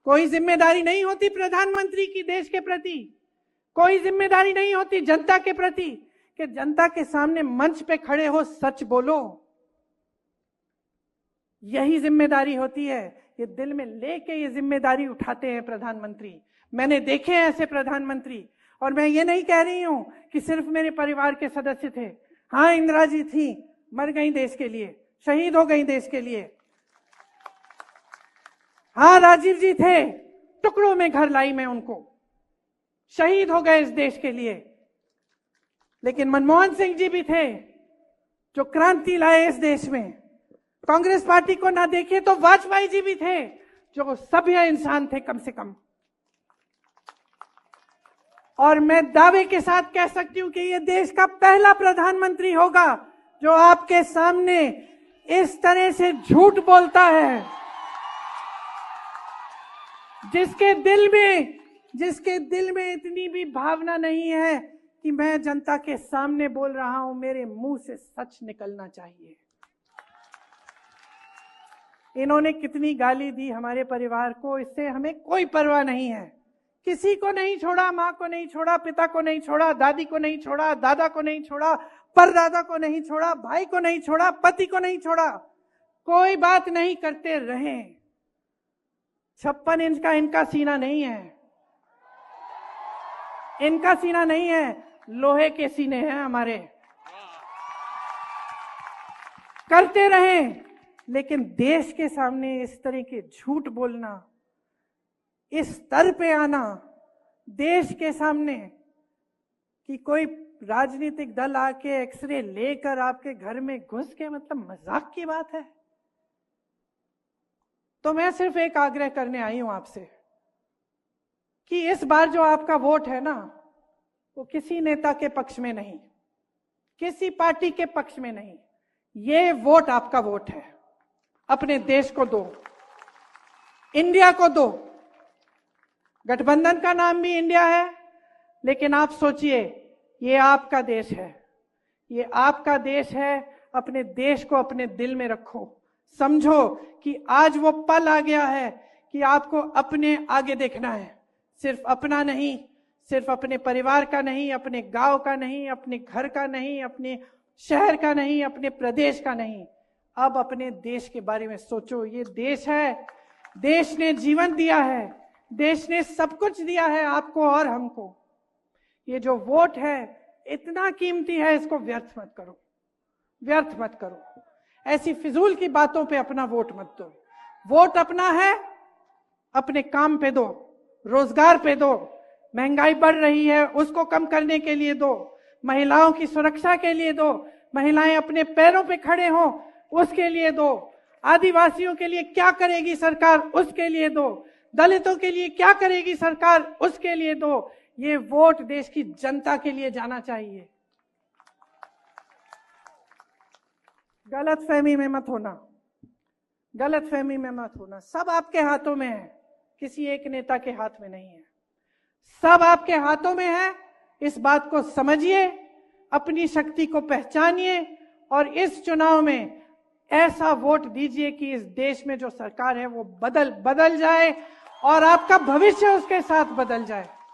कोई जिम्मेदारी नहीं होती प्रधानमंत्री की देश के प्रति, कोई जिम्मेदारी नहीं होती जनता के प्रति कि जनता के सामने मंच पे खड़े हो सच बोलो। यही जिम्मेदारी होती है। ये दिल में लेके ये जिम्मेदारी उठाते हैं प्रधानमंत्री। मैंने देखे हैं ऐसे प्रधानमंत्री, और मैं ये नहीं कह रही हूं कि सिर्फ मेरे परिवार के सदस्य थे। हाँ, इंदिरा जी थी, मर गई देश के लिए, शहीद हो गई देश के लिए। हाँ, राजीव जी थे, टुकड़ों में घर लाई मैं उनको, शहीद हो गए इस देश के लिए। लेकिन मनमोहन सिंह जी भी थे जो क्रांति लाए इस देश में। कांग्रेस पार्टी को ना देखे तो वाजपेयी जी भी थे जो सभ्य इंसान थे कम से कम। और मैं दावे के साथ कह सकती हूं कि ये देश का पहला प्रधानमंत्री होगा जो आपके सामने इस तरह से झूठ बोलता है, जिसके दिल में इतनी भी भावना नहीं है कि मैं जनता के सामने बोल रहा हूं, मेरे मुंह से सच निकलना चाहिए। इन्होंने कितनी गाली दी हमारे परिवार को, इससे हमें कोई परवाह नहीं है। किसी को नहीं छोड़ा, मां को नहीं छोड़ा, पिता को नहीं छोड़ा, दादी को नहीं छोड़ा, दादा को नहीं छोड़ा, परदादा को नहीं छोड़ा, भाई को नहीं छोड़ा, पति को नहीं छोड़ा, कोई बात नहीं करते रहे। 56 इंच का इनका सीना नहीं है, इनका सीना नहीं है, लोहे के सीने हैं हमारे। करते रहे, लेकिन देश के सामने इस तरह के झूठ बोलना, इस स्तर पे आना देश के सामने कि कोई राजनीतिक दल आके एक्सरे लेकर आपके घर में घुस के, मतलब मजाक की बात है। तो मैं सिर्फ एक आग्रह करने आई हूं आपसे कि इस बार जो आपका वोट है ना, वो किसी नेता के पक्ष में नहीं, किसी पार्टी के पक्ष में नहीं, ये वोट आपका वोट है। अपने देश को दो, इंडिया को दो। गठबंधन का नाम भी इंडिया है, लेकिन आप सोचिए, ये आपका देश है, ये आपका देश है। अपने देश को अपने दिल में रखो, समझो कि आज वो पल आ गया है कि आपको अपने आगे देखना है। सिर्फ अपना नहीं, सिर्फ अपने परिवार का नहीं, अपने गांव का नहीं, अपने घर का नहीं, अपने शहर का नहीं, अपने प्रदेश का नहीं, अब अपने देश के बारे में सोचो। ये देश है, देश ने जीवन दिया है, देश ने सब कुछ दिया है आपको और हमको। ये जो वोट है इतना कीमती है, इसको व्यर्थ मत करो, व्यर्थ मत करो। ऐसी फिजूल की बातों पे अपना वोट मत दो। वोट अपना है, अपने काम पे दो, रोजगार पे दो। महंगाई बढ़ रही है, उसको कम करने के लिए दो। महिलाओं की सुरक्षा के लिए दो, महिलाएं अपने पैरों पे खड़े हों उसके लिए दो। आदिवासियों के लिए क्या करेगी सरकार, उसके लिए दो। दलितों के लिए क्या करेगी सरकार, उसके लिए दो। ये वोट देश की जनता के लिए जाना चाहिए। गलतफहमी में मत होना, गलतफहमी में मत होना। सब आपके हाथों में है, किसी एक नेता के हाथ में नहीं है, सब आपके हाथों में है। इस बात को समझिए, अपनी शक्ति को पहचानिए और इस चुनाव में ऐसा वोट दीजिए कि इस देश में जो सरकार है वो बदल जाए और आपका भविष्य उसके साथ बदल जाए।